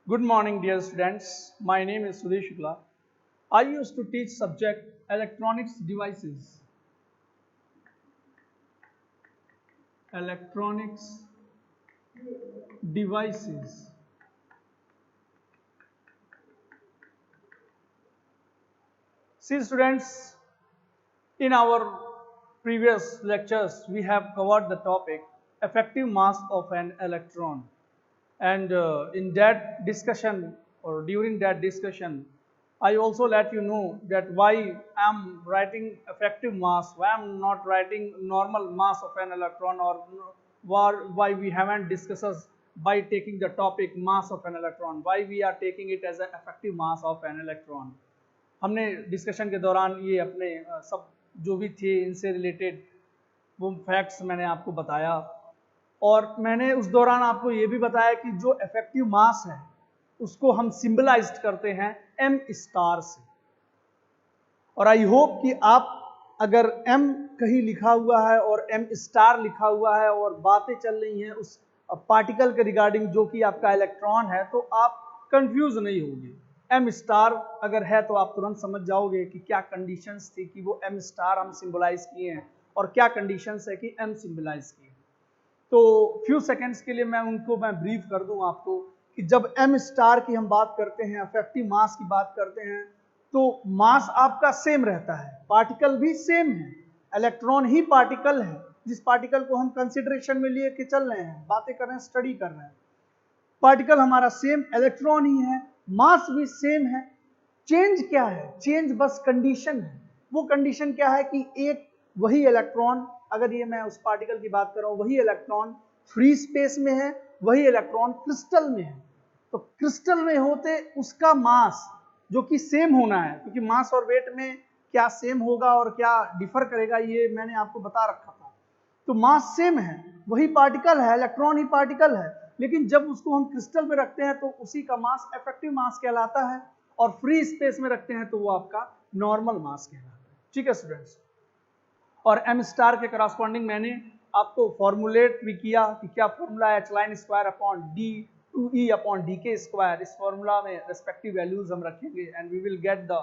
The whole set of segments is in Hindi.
Good morning, dear students. My name is Sudesh Shukla. I used to teach subject electronics devices. Electronics devices. See, students, in our previous lectures, we have covered the topic effective mass of an electron. And in that discussion or during that discussion, I also let you know that why I'm writing effective mass, why I'm not writing normal mass of an electron, or why we haven't discussed by taking the topic mass of an electron, why we are taking it as an effective mass of an electron. हमने डिस्कशन के दौरान ये अपने सब जो भी थे इनसे रिलेटेड वो फैक्ट्स मैंने आपको बताया, और मैंने उस दौरान आपको ये भी बताया कि जो इफेक्टिव मास है उसको हम सिंबलाइज्ड करते हैं m स्टार से। और आई होप कि आप अगर m कहीं लिखा हुआ है और m स्टार लिखा हुआ है और बातें चल रही हैं उस पार्टिकल के रिगार्डिंग जो कि आपका इलेक्ट्रॉन है, तो आप कंफ्यूज नहीं होंगे। m स्टार अगर है तो आप तुरंत समझ जाओगे कि क्या कंडीशंस थी कि वो m स्टार हम सिंबलाइज किए हैं और क्या कंडीशंस है कि m सिंबलाइज किए। तो फ्यू सेकेंड्स के लिए मैं ब्रीफ कर दूं आपको कि जब m स्टार की हम बात करते हैं, इफेक्टिव मास की बात करते हैं, तो मास आपका सेम रहता है, पार्टिकल भी सेम है, इलेक्ट्रॉन ही पार्टिकल है जिस पार्टिकल को हम कंसिडरेशन में लिए के चल रहे हैं, बातें कर रहे हैं, स्टडी कर रहे हैं। पार्टिकल हमारा सेम इलेक्ट्रॉन ही है, मास भी सेम है। चेंज क्या है? चेंज बस कंडीशन है। वो कंडीशन क्या है कि एक वही इलेक्ट्रॉन, अगर ये मैं उस पार्टिकल की बात कर रहा हूं, वही इलेक्ट्रॉन फ्री स्पेस में है, वही इलेक्ट्रॉन क्रिस्टल में है। तो क्रिस्टल में होते उसका मास जो कि सेम होना है, क्योंकि मास और वेट में क्या सेम होगा और क्या डिफर करेगा ये मैंने आपको बता रखा था। तो मास सेम है, वही पार्टिकल है, इलेक्ट्रॉन ही पार्टिकल है, लेकिन जब उसको हम क्रिस्टल में रखते हैं तो उसी का मास इफेक्टिव मास कहलाता है, और फ्री स्पेस में रखते हैं तो वो आपका नॉर्मल मास कहलाता है। ठीक है स्टूडेंट्स, और m स्टार के करस्पॉन्डिंग मैंने आपको फॉर्मुलेट भी किया कि क्या फॉर्मूला है, h square upon d 2e upon dk square. इस फॉर्मूला में रेस्पेक्टिव वैल्यूज हम रखेंगे and we will get the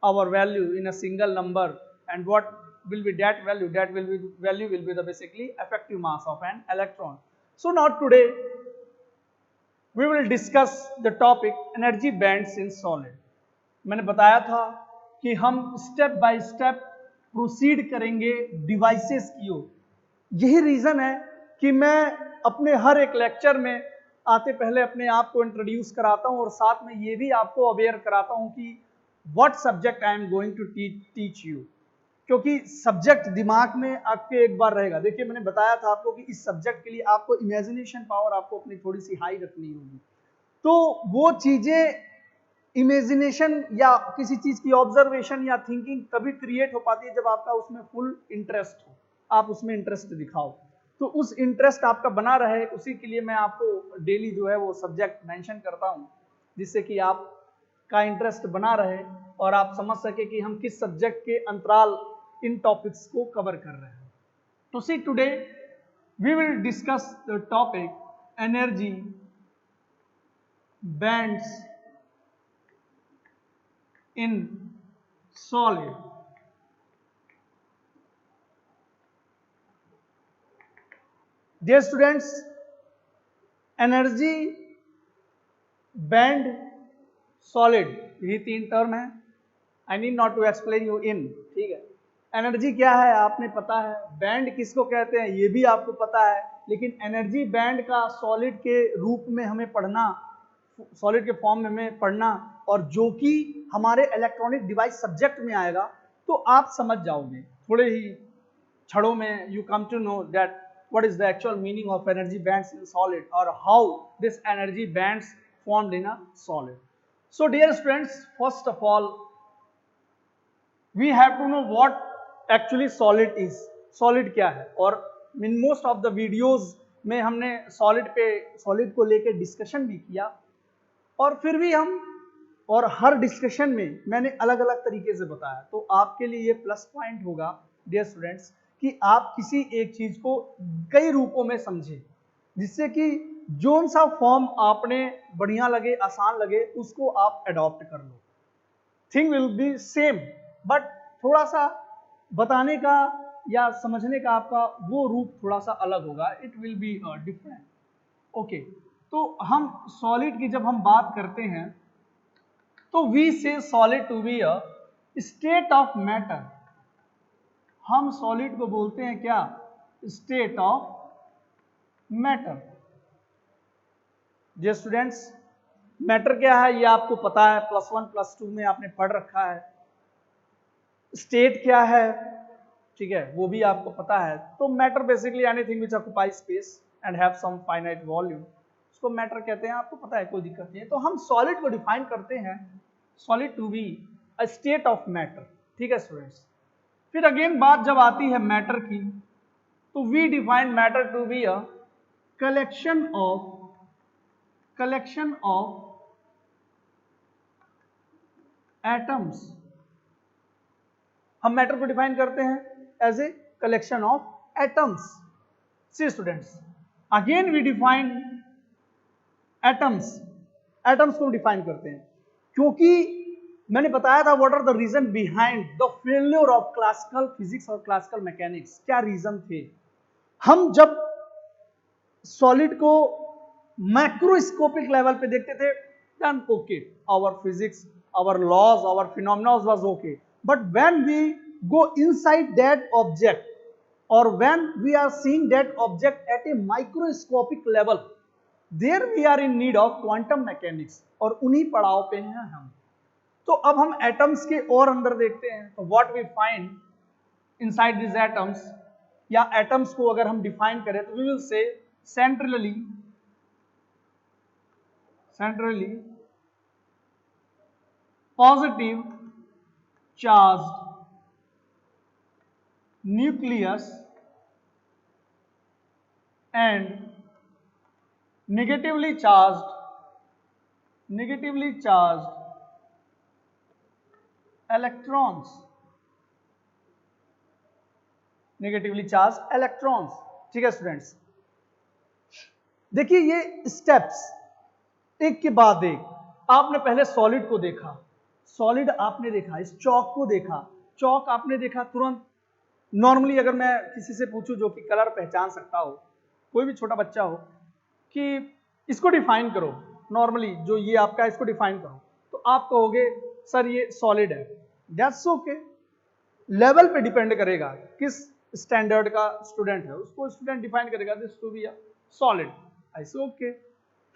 our value in a single number, and what will be that value, value will be the basically effective mass of an electron. So now today we will discuss the topic energy bands in solid. मैंने बताया था कि हम स्टेप बाय स्टेप प्रोसीड करेंगे डिवाइसेस की ओर। यही रीजन है कि मैं अपने हर एक लेक्चर में आते पहले अपने आप को इंट्रोड्यूस कराता हूं और साथ में ये भी आपको अवेयर कराता हूं कि what subject I am going to teach you, क्योंकि सब्जेक्ट दिमाग में आपके एक बार रहेगा। देखिए मैंने बताया था आपको कि इस सब्जेक्ट के लिए आपको इमेजिनेशन पावर आपको अपनी थोड़ी सी हाई रखनी होगी, तो वो चीजें इमेजिनेशन या किसी चीज की ऑब्जर्वेशन या थिंकिंग तभी क्रिएट हो पाती है जब आपका उसमें फुल इंटरेस्ट हो, आप उसमें इंटरेस्ट दिखाओ। तो उस इंटरेस्ट आपका बना रहे, उसी के लिए मैं आपको डेली जो है वो सब्जेक्ट मेंशन करता हूं, जिससे कि आप का इंटरेस्ट बना रहे और आप समझ सके कि हम किस सब्जेक्ट के अंतराल इन टॉपिक्स को कवर कर रहे हैं। तो see today we will discuss the topic energy bands in solid. Dear students, energy band solid, ये तीन टर्म है, I need not to explain you in. ठीक है, एनर्जी क्या है आपने पता है, बैंड किसको कहते हैं ये भी आपको पता है, लेकिन एनर्जी बैंड का सॉलिड के रूप में हमें पढ़ना, सॉलिड के फॉर्म में हमें पढ़ना, और जो कि हमारे इलेक्ट्रॉनिक डिवाइस सब्जेक्ट में आएगा तो आप समझ जाओगे थोड़े ही क्षणों में। You come to know that what is the actual meaning of energy bands in solid or how this energy bands formed in a solid. So dear students, first of all we have to know what actually solid is. solid क्या है, और in most of the videos में हमने solid को लेकर डिस्कशन भी किया, और फिर भी हम और हर डिस्कशन में मैंने अलग अलग तरीके से बताया। तो आपके लिए ये प्लस पॉइंट होगा डियर स्टूडेंट्स कि आप किसी एक चीज को कई रूपों में समझें, जिससे कि जोन सा फॉर्म आपने बढ़िया लगे, आसान लगे, उसको आप अडॉप्ट कर लो। Thing will be same, but थोड़ा सा बताने का या समझने का आपका वो रूप थोड़ा सा अलग होगा, it will be different. Okay, तो हम सॉलिड की जब हम बात करते हैं तो we say solid to be a state of matter. हम सॉलिड को बोलते हैं क्या? State of matter. जी स्टूडेंट्स, मैटर क्या है ये आपको पता है, +1 +2 में आपने पढ़ रखा है। स्टेट क्या है, ठीक है, वो भी आपको पता है। तो matter basically anything which occupy space and have some finite volume, उसको मैटर कहते हैं, आपको पता है, कोई दिक्कत नहीं है। तो हम सॉलिड को डिफाइन करते हैं solid to be a state of matter, ठीक है स्टूडेंट्स। फिर अगेन बात जब आती है मैटर की, तो we define matter to be a collection of atoms. हम मैटर को डिफाइन करते हैं as a collection of atoms. See students, again we define atoms. Atoms को डिफाइन करते हैं क्योंकि मैंने बताया था what are the reason behind the failure of classical physics और क्लासिकल मैकेनिक्स। क्या रीजन थे? हम जब सॉलिड को मैक्रोस्कोपिक लेवल पे देखते थे, then okay, our physics, our laws, our phenomena was okay, but when we go inside that object or when we are seeing that object at a microscopic level, there we are in need of quantum mechanics, और उन्हीं पड़ाव पे हैं हम। तो अब हम एटम्स के और अंदर देखते हैं, तो what we find inside these atoms, या एटम्स को अगर हम डिफाइन करें तो we will say centrally positive charged nucleus and negatively charged electrons, ठीक है स्टूडेंट्स। देखिए ये स्टेप्स एक के बाद एक, आपने पहले सॉलिड को देखा, सॉलिड आपने देखा, इस चौक को देखा, चौक आपने देखा तुरंत। नॉर्मली अगर मैं किसी से पूछूं जो कि कलर पहचान सकता हो, कोई भी छोटा बच्चा हो, कि इसको डिफाइन करो, नॉर्मली जो ये आपका इसको डिफाइन करो, तो आप कहोगे सर ये सॉलिड है। दैट्स ओके, लेवल पे डिपेंड करेगा किस स्टैंडर्ड का स्टूडेंट है, उसको स्टूडेंट डिफाइन करेगा this to be a solid, ऐसे ओके।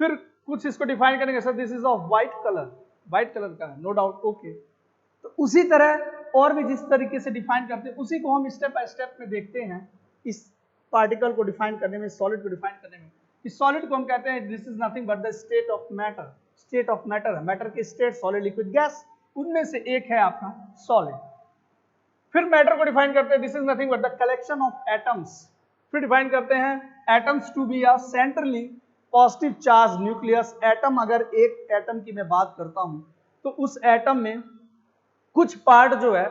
फिर कुछ इसको डिफाइन करेंगे sir this is off white colour का है, नो डाउट ओके। तो उसी तरह और भी जिस तरीके से डिफाइन करते हैं उसी को हम स्टेप बाय स्टेप में देखते हैं इस पार्टिकल को डिफाइन करने में, सॉलिड को डिफाइन करने में। इस सॉलिड को हम कहते हैं this is nothing but the state of matter. State of matter है, मैटर के स्टेट सॉलिड लिक्विड गैस, उनमें से एक है आपका सॉलिड। फिर मैटर को डिफाइन करते हैं this is nothing but the collection of atoms. फिर डिफाइन करते हैं atoms to be a centrally positive charge nucleus. Atom, अगर एक एटम की मैं बात करता हूं तो उस एटम में कुछ पार्ट जो है,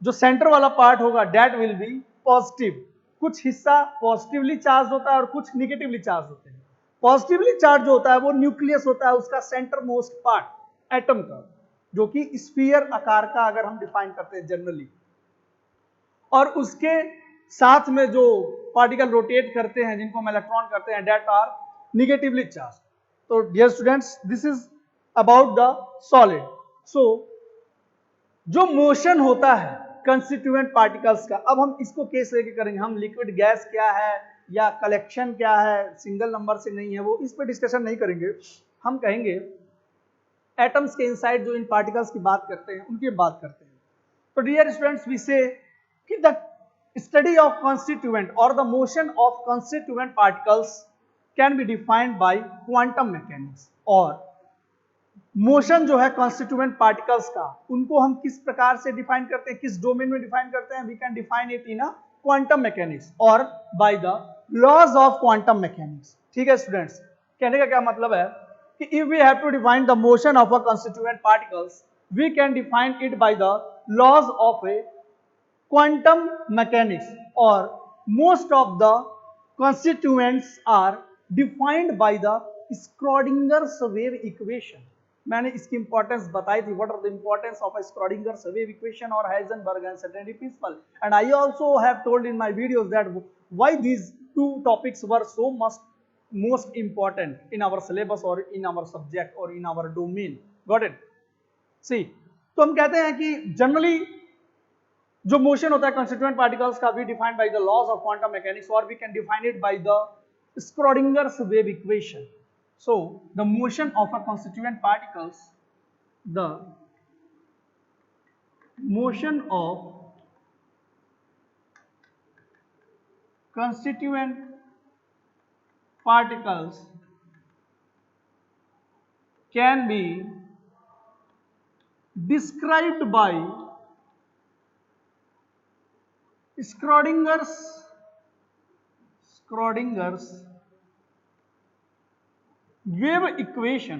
जो सेंटर वाला पार्ट होगा दैट विल बी पॉजिटिव, कुछ हिस्सा पॉजिटिवली चार्ज होता है और कुछ निगेटिवली चार्ज होते हैं। पॉजिटिवली चार्ज जो होता है वो न्यूक्लियस होता है, उसका सेंटर मोस्ट पार्ट एटम का, जो कि स्फीयर आकार का अगर हम डिफाइन करते हैं जनरली, और उसके साथ में जो पार्टिकल रोटेट करते हैं जिनको हम इलेक्ट्रॉन करते हैं दैट आर निगेटिवली चार्ज। तो dear students this is about the solid. So जो मोशन होता है कंस्टिट्यूएंट पार्टिकल्स का, अब हम इसको केस लेके करेंगे, हम लिक्विड गैस क्या है या कलेक्शन क्या है, सिंगल नंबर से नहीं है वो, इस पर डिस्कशन नहीं करेंगे। हम कहेंगे एटम्स के इनसाइड जो इन पार्टिकल्स की बात करते हैं उनकी बात करते हैं। तो डियर स्टूडेंट्स वी से कि द स्टडी ऑफ कॉन्स्टिट्यूएंट और the motion of constituent particles can be defined by quantum mechanics. और मोशन जो है कॉन्स्टिट्यूएंट पार्टिकल्स का, उनको हम किस प्रकार से डिफाइन करते हैं, किस डोमेन में डिफाइन करते हैं, we can define it in a quantum mechanics और by the laws of quantum mechanics. ठीक है स्टूडेंट्स, कहने का क्या मतलब है कि if we have to define the motion of a constituent particles we can define it by the laws of a quantum mechanics, और most of the constituents are defined by the Schrodinger's wave equation. मैंने इसकी इंपॉर्टेंस बताई थी, what are the importance of a Schrodinger's wave equation और Heisenberg uncertainty principle, and I also have told in my videos that why these two topics were so much most important in our syllabus or in our subject or in our domain. Got it? See, तो हम कहते हैं कि जनरली जो मोशन होता है कंस्टिट्यूएंट पार्टिकल्स का, we defined by the laws of quantum mechanics और we can define it by the Schrodinger's wave equation. So the motion of a constituent particles, the motion of constituent particles can be described by Schrodinger's wave equation.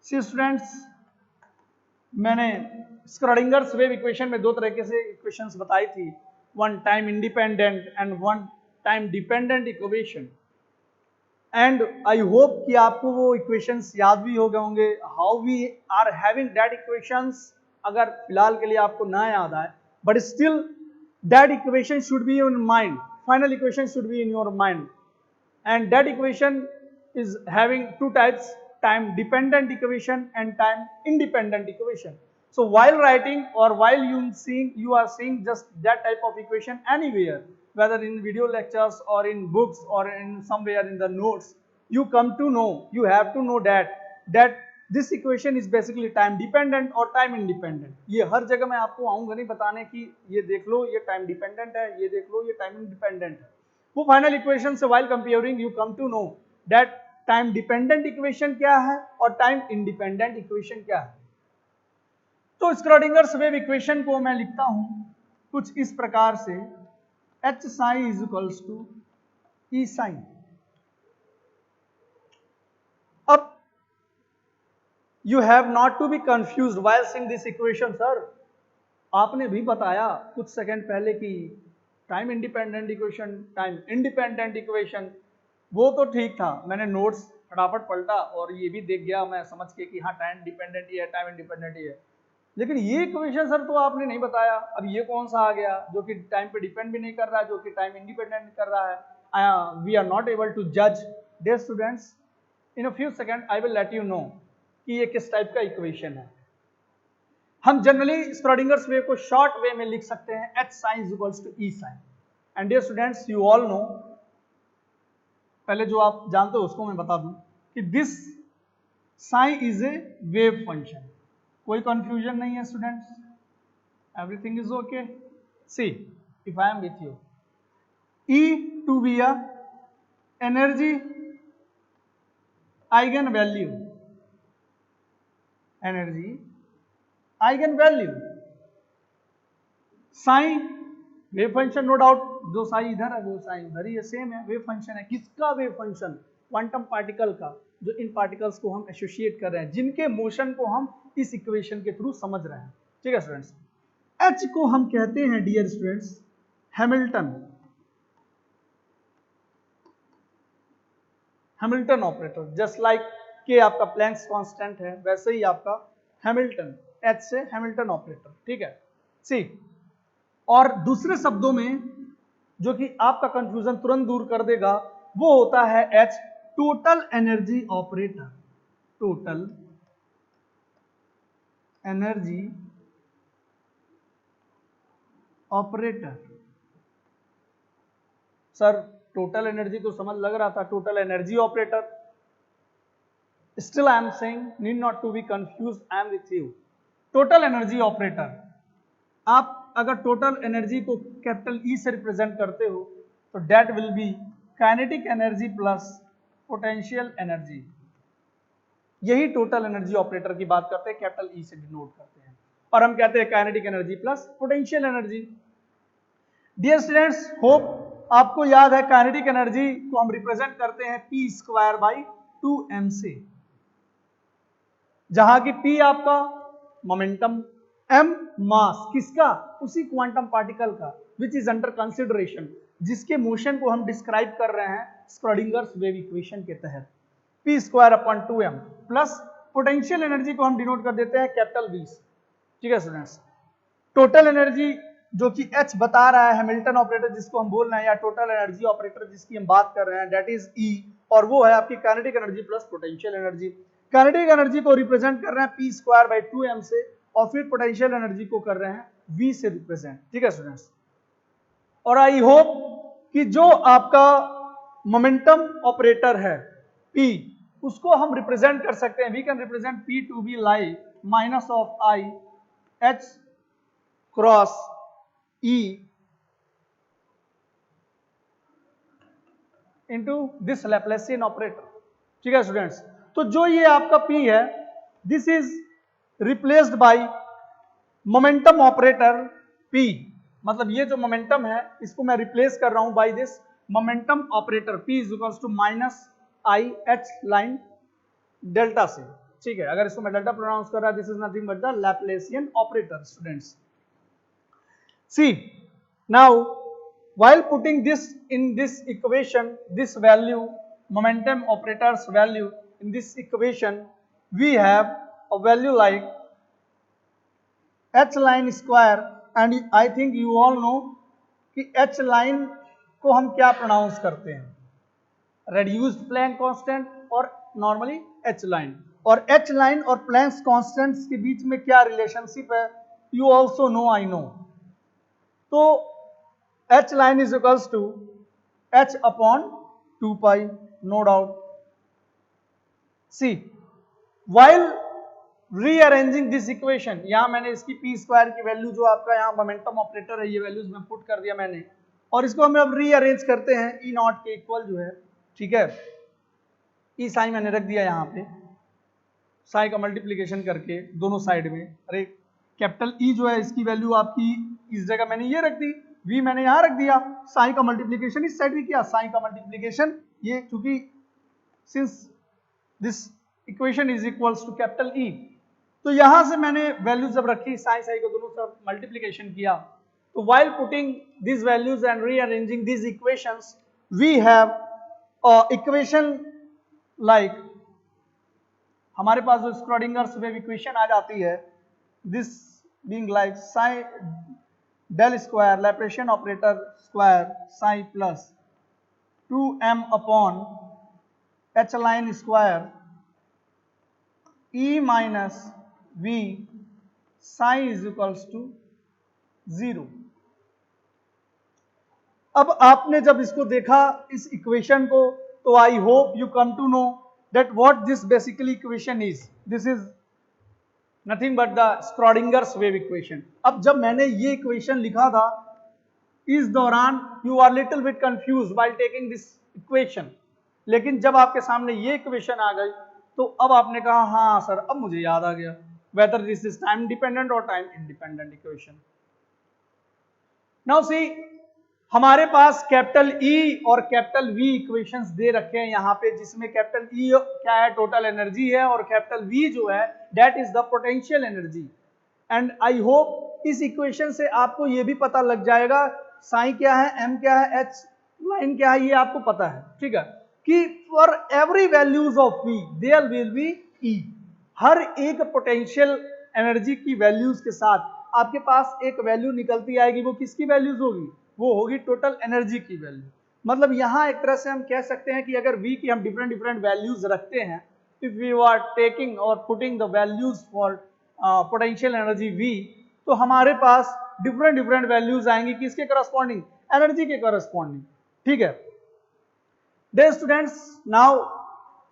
See students, मैंने स्क्रॉडिंगर्स वेव इक्वेशन में दो तरह से इक्वेशंस बताई थी, one time independent and one time dependent equation. And I hope कि आपको वो इक्वेशंस याद भी हो गए होंगे. How we are having that equations, अगर फिलहाल के लिए आपको ना याद आए, but still that equation should be in mind, final equation should be in your mind. And that equation is having two types, time dependent equation and time independent equation. So while writing or while you are seeing just that type of equation anywhere, whether in video lectures or in books or in somewhere in the notes, you come to know, you have to know that this equation is basically time dependent or time independent. ये हर जगह मैं आपको आऊंगा नहीं बताने कि ये देख लो ये time dependent है, ये देख लो ये time independent है. वो फाइनल इक्वेशन से while comparing you come to know that time dependent equation क्या है और टाइम इंडिपेंडेंट इक्वेशन क्या है. तो स्क्रॉडिंगर्स वेव इक्वेशन को मैं लिखता हूं कुछ इस प्रकार से, H psi is equals to E psi. अब you have not to be confused while seeing this equation. Sir आपने भी बताया कुछ सेकंड पहले कि time independent equation, time independent equation, वो तो ठीक था, मैंने नोट्स फटाफट पलटा और ये भी देख गया मैं समझ के कि हाँ टाइम डिपेंडेंट ही है, टाइम इंडिपेंडेंट ही है. लेकिन ये इक्वेशन सर तो आपने नहीं बताया. अब ये कौन सा आ गया जो कि टाइम पे डिपेंड भी नहीं कर रहा है, जो कि टाइम इंडिपेंडेंट कर रहा है. We are not able to जज. Dear students, in a few second I will let you know कि ये किस टाइप का इक्वेशन है. हम जनरली स्क्रॉडिंगर्स वेव को शॉर्ट वे में लिख सकते हैं H psi is equals to E psi. And dear students, you all know, पहले जो आप जानते हो उसको मैं बता दूं कि this sine is a wave function. कोई कंफ्यूजन नहीं है students, everything is okay. See, if I am with you, E to be a energy eigen value, energy eigen value, sine wave function, no doubt जो साइन इधर है वो साइन उधर ही है, सेम है. वेव फंक्शन है. किसका वेव फंक्शन? क्वांटम पार्टिकल का, जो इन पार्टिकल्स को हम एसोसिएट कर रहे हैं, जिनके मोशन को हम इस इक्वेशन के थ्रू समझ रहे हैं. ठीक है स्टूडेंट्स. एच को हम कहते हैं dear students Hamilton, Hamilton operator. Just like के आपका प्लैंक्स कांस्टेंट है, वैसे ही आपका हैमिल्टन, एच से हैमिल्टन ऑपरेटर. ठीक है. सी, और दूसरे शब्दों में जो कि आपका कंफ्यूजन तुरंत दूर कर देगा, वो होता है H total energy operator. Total energy operator. Sir total energy तो समझ लग रहा था, total energy operator. Still I am saying, need not to be confuse, I am with you. Total energy operator, आप अगर टोटल एनर्जी को कैपिटल ई से रिप्रेजेंट करते हो तो that will be kinetic energy plus potential energy. यही टोटल एनर्जी ऑपरेटर की बात करते हैं, कैपिटल ई से डिनोट करते हैं, और हम कहते हैं kinetic energy plus potential energy. Dear students, hope आपको याद है काइनेटिक एनर्जी को हम रिप्रेजेंट करते हैं पी स्क्वायर बाई 2m से, जहां की पी आपका मोमेंटम, m मास किसका? उसी क्वांटम पार्टिकल का, विच इज अंडर कंसिडरेशन. जिसके मोशन को हम डिस्क्राइब कर रहे हैं स्क्रोडिंगर्स वेव इक्वेशन के तहत, p square upon 2m plus potential energy को हम डिनोट कर देते हैं कैपिटल V से। ठीक है स्टूडेंट्स, टोटल एनर्जी जो कि H बता रहा है हैमिल्टन ऑपरेटर जिसको हम बोल रहे हैं, या टोटल एनर्जी ऑपरेटर जिसकी हम बात कर रहे हैं, दैट इज E, और वो है आपकी kinetic energy plus potential energy. Kinetic energy को रिप्रेजेंट कर रहे हैं p स्क्वायर बाई 2m से, और फिर पोटेंशियल एनर्जी को कर रहे हैं V से रिप्रेजेंट। ठीक है स्टूडेंट्स, और आई होप कि जो आपका मोमेंटम ऑपरेटर है P, उसको हम रिप्रेजेंट कर सकते हैं, we can represent P to be like minus of I H cross E into this Laplacian operator. ठीक है स्टूडेंट्स, तो जो ये आपका P है, this is replaced by momentum operator P, मतलब ये जो मोमेंटम है इसको मैं रिप्लेस कर रहा हूं by this momentum operator P is equals to minus I h line delta से। ठीक है, अगर इसको मैं डेल्टा प्रोनाउंस कर रहा, this is nothing but the Laplacian operator students. See now while putting this in this equation, this value momentum operator's value in this equation, we have a value like h line square, and I think you all know कि h line को हम क्या प्रोनाउंस करते हैं, रेड्यूस्ड प्लैंक कांस्टेंट और नॉर्मली h line, और h line और प्लैंक्स कांस्टेंट्स के बीच में क्या रिलेशनशिप है, you also know, I know. तो h line is equals to h upon 2 pi, no doubt. See, while rearranging this equation, यहां मैंने इसकी p स्क्वायर की वैल्यू जो आपका यहाँ मोमेंटम ऑपरेटर है, ये वैल्यूज में पुट कर दिया मैंने, और इसको हम अब रीअरेंज करते हैं e नॉट के इक्वल जो है। ठीक है, e साइन मैंने रख दिया यहाँ पे, साइन का मल्टीप्लीकेशन करके दोनों साइड में। अरे कैपिटल E जो है इसकी वैल्यू आपकी इस जगह मैंने ये रख दी, V मैंने यहां रख दिया, साइन का मल्टीप्लीकेशन इस साइड भी किया, साइन का मल्टीप्लीकेशन ये, क्योंकि since this equation is equals to capital E, तो यहां से मैंने वैल्यू जब रखी, साइन साइन को दोनों तरफ मल्टीप्लीकेशन किया, तो while putting this values and rearranging this equations, we have equation like, हमारे पास जो स्क्रोडिंगर्स वेव इक्वेशन आ जाती है, this being like psi del square Laplacian operator square psi plus 2m upon h line square e minus v psi is equals to 0। अब आपने जब इसको देखा इस इक्वेशन को, तो I hope you come to know that what this basically equation is, this is nothing but the Schrodinger's wave equation. अब जब मैंने ये इक्वेशन लिखा था, इस दौरान you are little bit confuse while taking this equation, लेकिन जब आपके सामने ये इक्वेशन आ गई, तो अब आपने कहा हाँ सर अब मुझे याद आ गया, whether this is time dependent और time independent equation. Now see, हमारे पास कैपिटल E और कैपिटल V इक्वेशंस दे रखे हैं यहाँ पे, जिसमें कैपिटल E क्या है, टोटल एनर्जी है, और कैपिटल V जो है that is the potential energy. And I hope इस इक्वेशन से आपको ये भी पता लग जाएगा साइन क्या है, m क्या है, h लाइन क्या है, ये आपको पता है। ठीक है, कि for every values of V there will be E, हर एक पोटेंशियल एनर्जी की वैल्यूज के साथ आपके पास एक वैल्यू निकलती आएगी, वो किसकी वैल्यूज होगी, वो होगी टोटल एनर्जी की वैल्यू। मतलब यहां एक तरह से हम कह सकते हैं कि अगर V की हम डिफरेंट डिफरेंट वैल्यूज रखते हैं, इफ वी आर टेकिंग और putting the values for potential energy V, तो हमारे पास डिफरेंट डिफरेंट वैल्यूज आएंगी किसके करस्पॉन्डिंग, एनर्जी के करस्पॉन्डिंग। ठीक है डियर स्टूडेंट्स, नाउ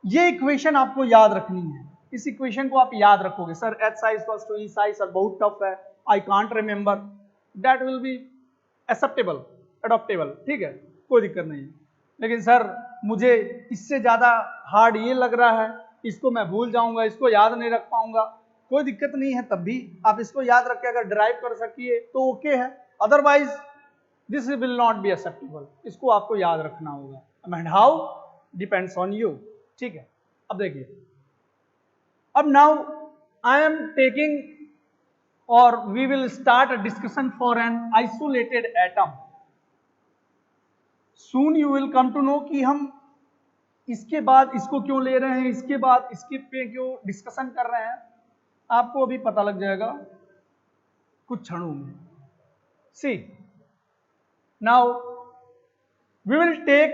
ये इक्वेशन आपको याद रखनी है, इस इक्वेशन को आप याद रखोगे। Sir h psi equals to e psi, sir बहुत टफ है, I can't remember, that will be acceptable, adoptable. ठीक है, कोई दिक्कत नहीं है, लेकिन सर मुझे इससे ज्यादा हार्ड ये लग रहा है, इसको मैं भूल जाऊंगा, इसको याद नहीं रख पाऊंगा, कोई दिक्कत नहीं है, तब भी आप इसको याद रख के अगर ड्राइव कर सकिए तो ओके है, otherwise this will not be acceptable, इसको आपको याद रखना होगा, and how depends on you. ठीक है, अब देखिए, अब now I am taking or we will start a discussion for an isolated atom. Soon you will come to know कि हम इसके बाद इसको क्यों ले रहे हैं, इसके बाद इसके पे क्यों डिस्कशन कर रहे हैं, आपको अभी पता लग जाएगा कुछ क्षणों में। See now we will take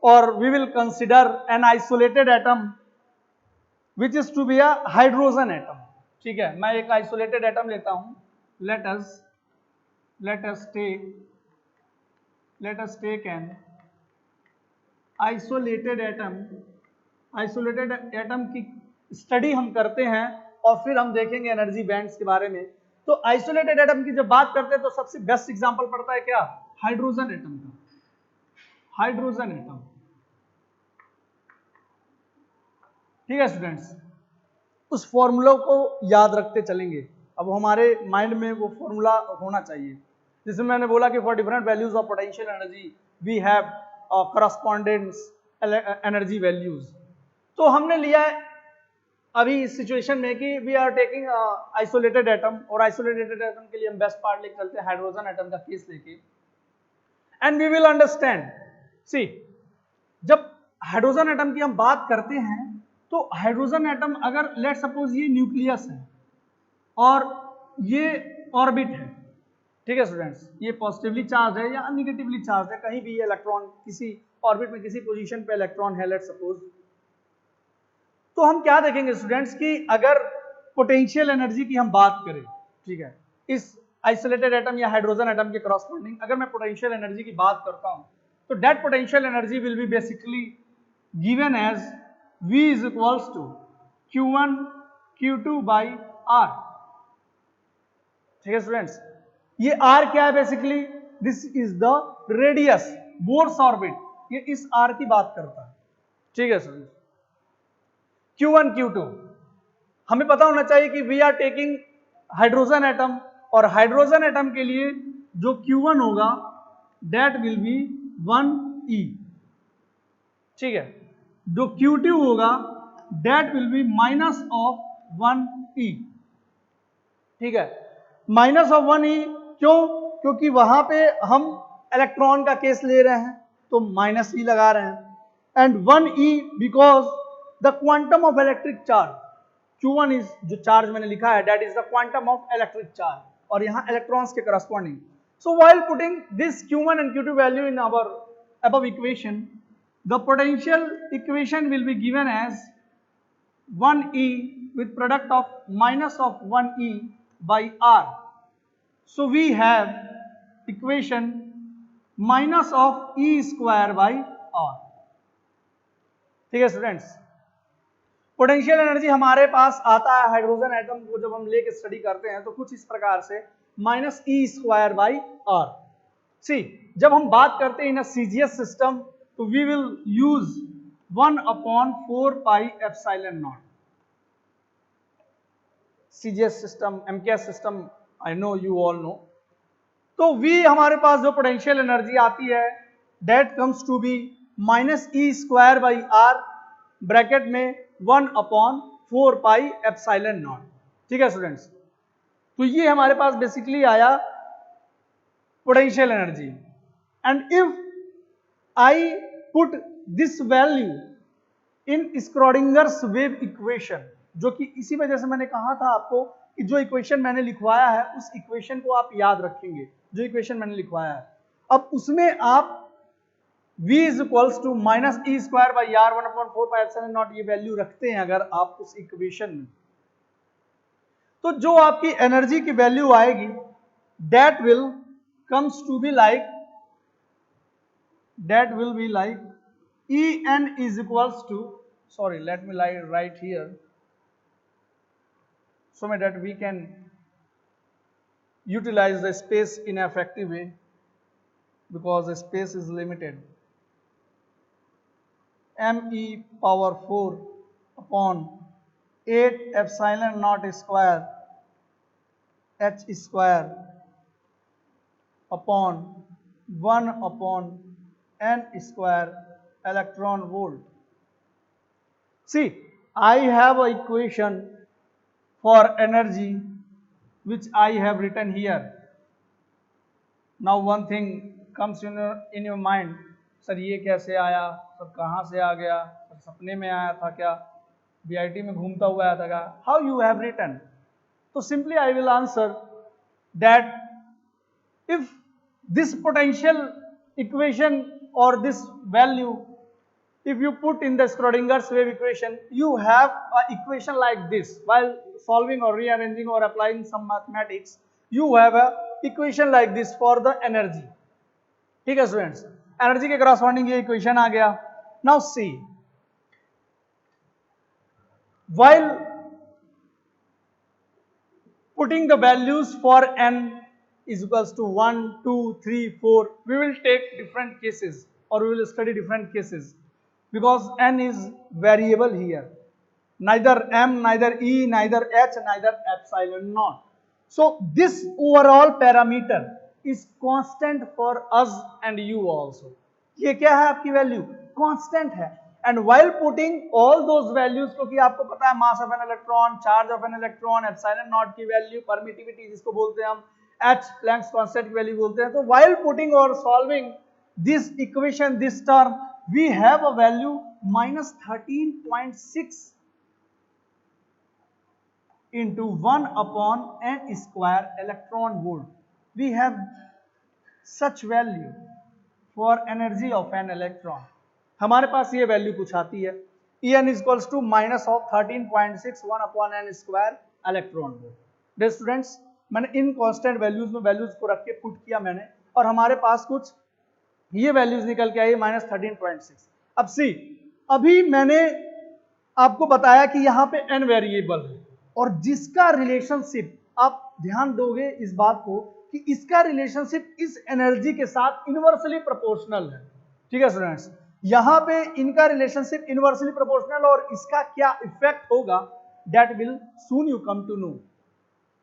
और we will consider an isolated atom which is to be a hydrogen atom. ठीक है, मैं एक आइसोलेटेड एटम लेता हूं। Let us take an isolated atom. Isolated atom की स्टडी हम करते हैं और फिर हम देखेंगे एनर्जी बैंड्स के बारे में। तो आइसोलेटेड एटम की जब बात करते हैं तो सबसे बेस्ट एग्जांपल पड़ता है क्या, हाइड्रोजन एटम का। हाइड्रोजन एटम, ठीक है स्टूडेंट्स, उस फॉर्मूला को याद रखते चलेंगे। अब हमारे माइंड में वो फॉर्मूला होना चाहिए, जिसमें मैंने बोला कि for different values of potential energy we have correspondence energy values. तो हमने लिया है अभी इस सिचुएशन में कि we are taking isolated atom, और आइसोलेटेड एटम के लिए हम बेस्ट पार्ट लेके चलते हैं हाइड्रोजन एटम का केस लेके, and we will understand. See, जब हाइड्रोजन एटम की हम बात करते हैं तो हाइड्रोजन एटम अगर लेट सपोज ये न्यूक्लियस है और ये ऑर्बिट है, ठीक है स्टूडेंट्स, ये पॉजिटिवली चार्ज है या निगेटिवली चार्ज है, कहीं भी इलेक्ट्रॉन किसी ऑर्बिट में किसी पोजीशन पे इलेक्ट्रॉन है लेट सपोज, तो हम क्या देखेंगे स्टूडेंट्स कि अगर पोटेंशियल एनर्जी की हम बात करें, ठीक है, इस आइसोलेटेड एटम या हाइड्रोजन एटम के करस्पॉन्डिंग अगर मैं पोटेंशियल एनर्जी की बात करता हूं तो that potential energy will be basically given as V is equals to Q1 Q2 by R। ठीक है स्टूडेंट्स, ये R क्या है, basically this is the radius Bohr's orbit, ये इस R की बात करता है। ठीक है स्टूडेंट्स, Q1 Q2 हमें पता होना चाहिए कि we are taking hydrogen atom, और हाइड्रोजन एटम के लिए जो Q1 होगा दैट विल बी 1e। ठीक है, जो Q2 होगा that will be minus of 1e। ठीक है, माइनस ऑफ 1e क्यों, क्योंकि वहां पे हम इलेक्ट्रॉन का केस ले रहे हैं तो माइनस ई लगा रहे हैं, and 1e because the quantum of electric charge, Q1 is जो चार्ज मैंने लिखा है that is the quantum of electric charge, और यहां इलेक्ट्रॉन्स के करस्पॉन्डिंग। So while putting this Q1 and Q2 value in our above equation, the potential equation will be given as 1e with product of minus of 1e by R. So we have equation minus of e square by R। ठीक है स्टूडेंट्स, पोटेंशियल एनर्जी हमारे पास आता है हाइड्रोजन एटम को जब हम लेके स्टडी करते हैं तो कुछ इस प्रकार से minus E square by R. See, जब हम बात करते हैं इन सीजीएस सिस्टम तो we will use 1/4 pi epsilon naught. CGS system, MKS system, I know you all know. तो वी हमारे पास जो पोटेंशियल एनर्जी आती है that comes to be minus E square by R bracket में 1/4 पाई एप्सिलॉन नॉट। ठीक है स्टूडेंट्स, तो ये हमारे पास बेसिकली आया potential energy, and if I put this value in Schrodinger's wave equation, जो कि इसी वजह से मैंने कहा था आपको कि जो इक्वेशन मैंने लिखवाया है उस इक्वेशन को आप याद रखेंगे, जो इक्वेशन मैंने लिखवाया है। अब उसमें आप v is equals to minus E square by R 1/4 pi epsilon naught ये वैल्यू रखते हैं अगर आप उस इक्वेशन में, तो जो आपकी एनर्जी की वैल्यू आएगी that will comes to be like, that will be like En is equals to, sorry let me write here so that we can utilize the space in an effective way because the space is limited, me power 4 upon 8 epsilon naught square h square upon 1 upon n square electron volt. See, I have a equation for energy which I have written here. Now one thing comes in your mind, sir ये कैसे आया, सर कहाँ से आ गया, सर सपने में आया था क्या, बीआईटी में घूमता हुआ आया था क्या, हाउ यू हैव रिटन? तो simply I will answer that if this potential equation or this value, if you put in the Schrodinger's wave equation, you have an equation like this. While solving or rearranging or applying some mathematics, you have a equation like this for the energy. ठीक है स्टूडेंट्स, एनर्जी के करस्पॉन्डिंग ये इक्वेशन आ गया. Now see, while putting the values for n is equals to 1, 2, 3, 4, we will take different cases or we will study different cases because n is variable here. Neither m, neither e, neither h, neither epsilon naught. So this overall parameter is constant for us and you also. ये क्या है आपकी वैल्यू? कांस्टेंट है. And while putting all those values, क्योंकि आपको पता है mass of an electron, charge of an electron, epsilon not की वैल्यू, परमिटिविटी जिसको बोलते हैं हम, h प्लैंक्स कांस्टेंट की वैल्यू बोलते हैं. तो while putting or solving this equation, this term, we have a value minus 13.6 into 1 upon n square electron volt. We have such value for energy of an electron. हमारे पास ये वैल्यू कुछ आती है, En is equals to minus of 13.6 1 upon n square electron volt. Dear students, मैंने इन कांस्टेंट वैल्यूज में वैल्यूज को रख के पुट किया मैंने, और हमारे पास कुछ ये वैल्यूज निकल के आई माइनस 13.6. अब सी, अभी मैंने आपको बताया कि यहाँ पे n वेरिएबल है और जिसका रिलेशनशिप, आप ध्यान दोगे इस बात को कि इसका रिलेशनशिप इस एनर्जी के साथ इनवर्सली प्रोपोर्शनल है. ठीक है स्टूडेंट्स, यहां पे इनका रिलेशनशिप इनवर्सली प्रोपोर्शनल, और इसका क्या इफेक्ट होगा that will soon you come to know.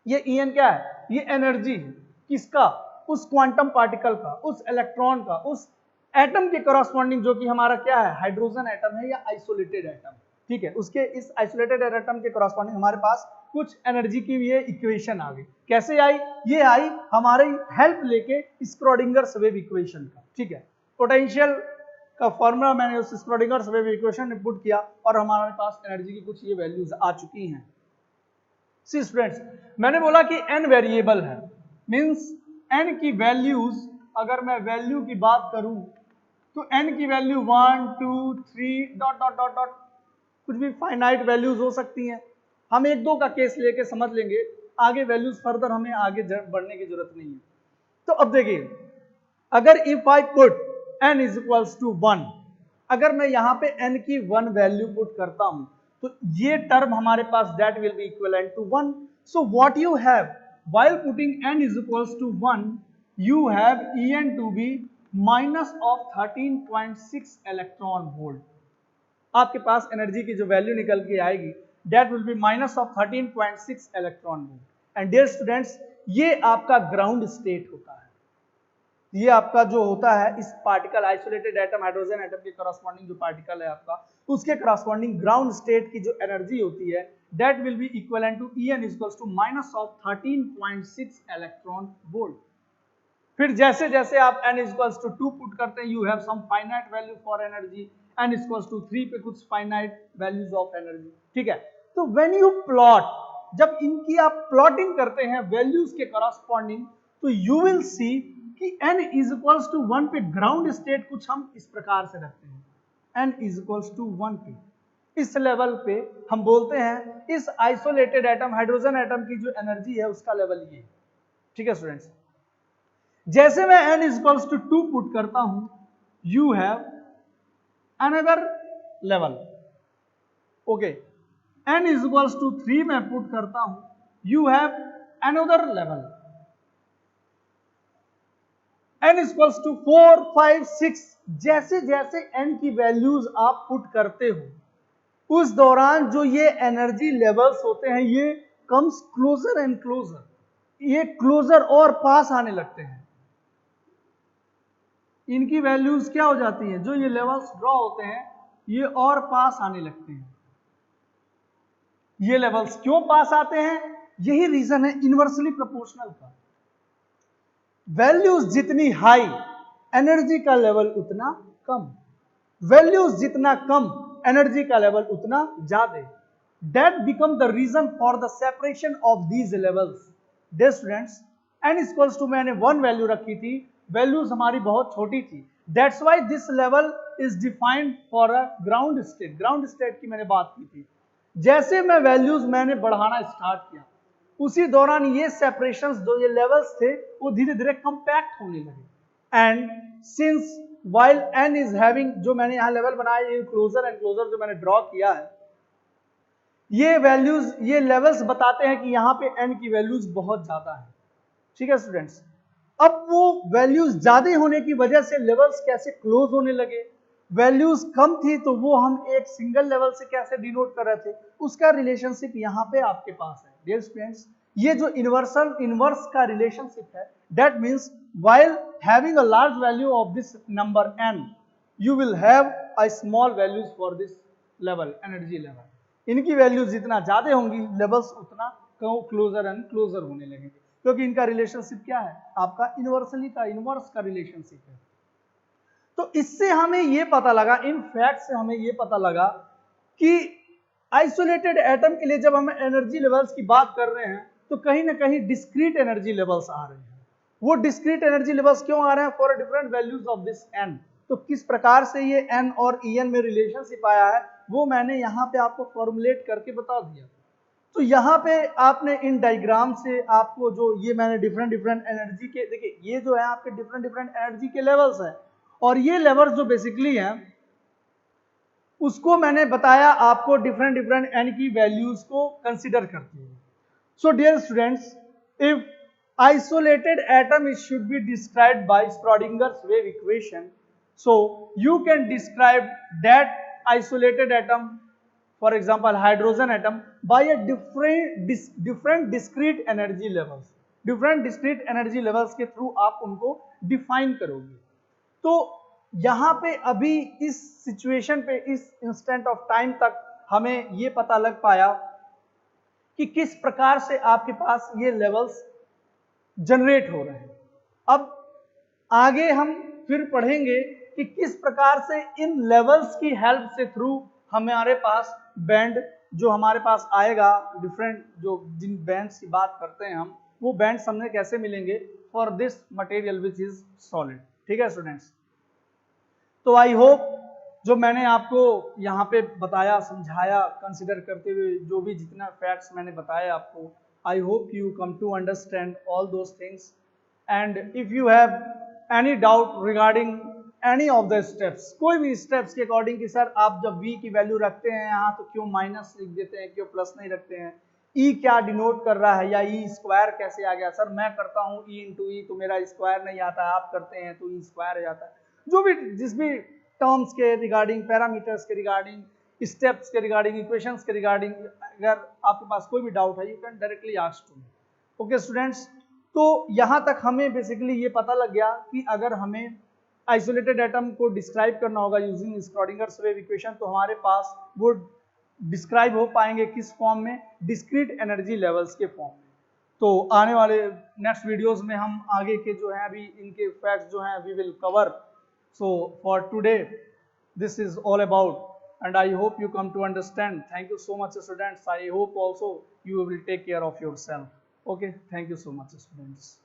ये En क्या है? ये एनर्जी है. किसका? उस क्वांटम पार्टिकल का, उस इलेक्ट्रॉन का, उस एटम के करस्पॉन्डिंग, जो कि हमारा क्या है, हाइड्रोजन एटम है या आइसोलेटेड एटम. ठीक है, उसके इस आइसोलेटेड एटम के करस्पॉन्डिंग हमारे पास कुछ एनर्जी की ये इक्वेशन आ गई. कैसे आई? ये आई हमारी हेल्प लेके स्क्रोडिंगर्स वेव इक्वेशन का. ठीक है, पोटेंशियल का फॉर्मूला मैंने उस स्क्रोडिंगर्स वेव इक्वेशन में पुट किया और हमारे पास एनर्जी की कुछ ये वैल्यूज आ चुकी हैं. सी स्टूडेंट्स, मैंने बोला कि n वेरिएबल है, मींस n की वैल्यूज, अगर मैं वैल्यू की बात करूं तो n की value 1, 2, 3 dot dot dot dot, कुछ भी फाइनाइट वैल्यूज हो सकती हैं. हम एक दो का केस लेके समझ लेंगे, आगे वैल्यूज फर्दर हमें आगे बढ़ने की जरूरत नहीं है. तो अब देखिए, अगर if I put n is equals to 1, अगर मैं यहाँ पे n की 1 वैल्यू पुट करता हूं तो ये टर्म हमारे पास that will be equivalent to 1. So what you have while putting n is equals to 1, you have En to be minus of 13.6 electron volt. आपके पास एनर्जी की जो वैल्यू निकल के आएगी that will be minus of 13.6 electron volt. And dear students, ये आपका ग्राउंड स्टेट होता है. ये आपका जो होता है इस particle, isolated atom, hydrogen atom के करस्पॉन्डिंग जो पार्टिकल है आपका, उसके करस्पॉन्डिंग ग्राउंड स्टेट की जो एनर्जी होती है that will be equivalent to En equals to minus of 13.6 electron volt. फिर जैसे जैसे आप n इक्वल्स टू 2 पुट करते हैं, you have some finite value for energy. n equals to 3 पे कुछ फाइनाइट वैल्यूज ऑफ एनर्जी. ठीक है, तो व्हेन यू प्लॉट, जब इनकी आप प्लॉटिंग करते हैं वैल्यूज के करस्पॉन्डिंग, तो यू विल सी कि n इज इक्वल्स टू 1 पे ग्राउंड स्टेट कुछ हम इस प्रकार से रखते हैं. n इज इक्वल्स टू 1 पे, इस लेवल पे हम बोलते हैं इस आइसोलेटेड एटम, हाइड्रोजन एटम की जो एनर्जी है उसका लेवल ये. ठीक है स्टूडेंट्स, जैसे मैं n is equals to 2 put करता हूं, you have another level. Okay, n is equals to 3 मैं पुट करता हूं, you have another level. n equals to 4, 5, 6, जैसे जैसे n की वैल्यूज आप पुट करते हो उस दौरान जो ये एनर्जी लेवल्स होते हैं ये कम्स क्लोजर एंड क्लोजर, ये क्लोजर और पास आने लगते हैं. इनकी वैल्यूज क्या हो जाती हैं, जो ये लेवल्स ड्रॉ होते हैं ये और पास आने लगते हैं. ये लेवल्स क्यों पास आते हैं? यही रीजन है इनवर्सली प्रोपोर्शनल का. वैल्यूज जितनी हाई, एनर्जी का लेवल उतना कम, वैल्यूज जितना कम एनर्जी का लेवल उतना ज्यादा। That become the reason for the separation of these levels. Dear students, n equals to मैंने 1 वैल्यू रखी थी, वैल्यूज हमारी बहुत छोटी थी, that's why this level is defined for a ground state. Ground state की मैंने बात की थी। जैसे मैं वैल्यूज मैंने बढ़ाना स्टार्ट किया, उसी दौरान ये सेपरेशंस जो ये लेवल्स थे वो धीरे धीरे कंपैक्ट होने लगे। And since while n is having, जो मैंने यहाँ लेवल बनाया, ये क्लोजर एंड क्लोजर जो मैंने ड्रॉ किया है, ये वैल्यूज, ये लेवल्स बताते हैं कि यहाँ पे n की वैल्यूज बहुत ज्यादा है। ठीक है स्टूडेंट्स, अब वो वैल्यूज ज्यादा होने की वजह से लेवल्स कैसे क्लोज होने लगे, वैल्यूज कम थी तो वो हम एक सिंगल लेवल से कैसे डिनोट कर रहे थे, उसका रिलेशनशिप यहाँ पे आपके पास है। डियर स्टूडेंट्स, ये जो इनवर्स का रिलेशनशिप है, that means while having a large value of this number n, you will have a small values for this level, energy level. इनकी वैल्यूज जितना ज्यादा होंगी, लेवल्स उतना क्लोजर एंड क्लोजर होने लगेंगे, क्योंकि इनका रिलेशनशिप क्या है, आपका इनवर्स का रिलेशनशिप है। तो इससे हमें ये पता लगा, इन फैक्ट से हमें ये पता लगा कि आइसोलेटेड एटम के लिए जब हम एनर्जी लेवल्स की बात कर रहे हैं तो कहीं ना कहीं डिस्क्रीट एनर्जी लेवल्स आ रहे हैं। वो डिस्क्रीट एनर्जी लेवल्स क्यों आ रहे हैं, for different values of this n. तो किस प्रकार से ये एन और En में रिलेशनशिप आया है वो मैंने यहाँ पे आपको फॉर्मुलेट करके बता दिया। तो यहाँ पे आपने इन डायग्राम से आपको जो ये मैंने डिफरेंट एनर्जी के, देखिए ये जो है आपके डिफरेंट एनर्जी के लेवल्स हैं, और ये लेवल्स जो बेसिकली हैं उसको मैंने बताया आपको डिफरेंट एन की वैल्यूज को कंसिडर करते हुए। So dear students, if isolated atom should be described by Schrodinger's wave equation, so you can describe that isolated atom, for example hydrogen atom, by a different discrete energy levels, different discrete energy levels के थ्रू आप उनको डिफाइन करोगे। तो यहाँ पे अभी इस सिचुएशन पे, इस इंस्टेंट ऑफ टाइम तक हमें ये पता लग पाया कि किस प्रकार से आपके पास ये लेवल्स जनरेट हो रहे हैं। अब आगे हम फिर पढ़ेंगे कि किस प्रकार से इन लेवल्स की हेल्प से थ्रू हमारे पास बैंड जो हमारे पास आएगा, डिफरेंट जो जिन बैंड्स की बात करते हैं हम, वो बैंड्स हमें कैसे मिलेंगे for this material which is solid. ठीक है स्टूडेंट्स, तो आई होप जो मैंने आपको यहाँ पे बताया, समझाया, कंसिडर करते हुए जो भी जितना फैक्ट्स मैंने बताया आपको, I hope you come to understand all those things, and if you have any doubt regarding any of the steps, कोई भी steps के अकॉर्डिंग कि सर आप जब v की वैल्यू रखते हैं यहाँ तो क्यों माइनस लिख देते हैं, क्यों प्लस नहीं रखते हैं, e क्या डिनोट कर रहा है, या e स्क्वायर कैसे आ गया, सर मैं करता हूँ e इंटू ई तो मेरा स्क्वायर नहीं आता, आप करते हैं तो e स्क्वायर आ जाता है। जो भी जिस भी टर्म्स के रिगार्डिंग, पैरामीटर्स के रिगार्डिंग, स्टेप्स के रिगार्डिंग, इक्वेशंस के रिगार्डिंग, अगर आपके पास कोई भी डाउट है you can directly ask to me. Okay students, तो यहाँ तक हमें बेसिकली ये पता लग गया कि अगर हमें आइसोलेटेड एटम को डिस्क्राइब करना होगा यूजिंग स्क्रॉडिंगर्स वेव इक्वेशन, तो हमारे पास वो डिस्क्राइब हो पाएंगे किस फॉर्म में, डिस्क्रीट एनर्जी लेवल्स के फॉर्म में। तो आने वाले नेक्स्ट वीडियोज में हम आगे के जो है अभी इनके फैक्ट्स जो हैं we will cover. So for today this is all about, and I hope you come to understand. Thank you so much students. I hope also you will take care of yourself. Okay, thank you so much students.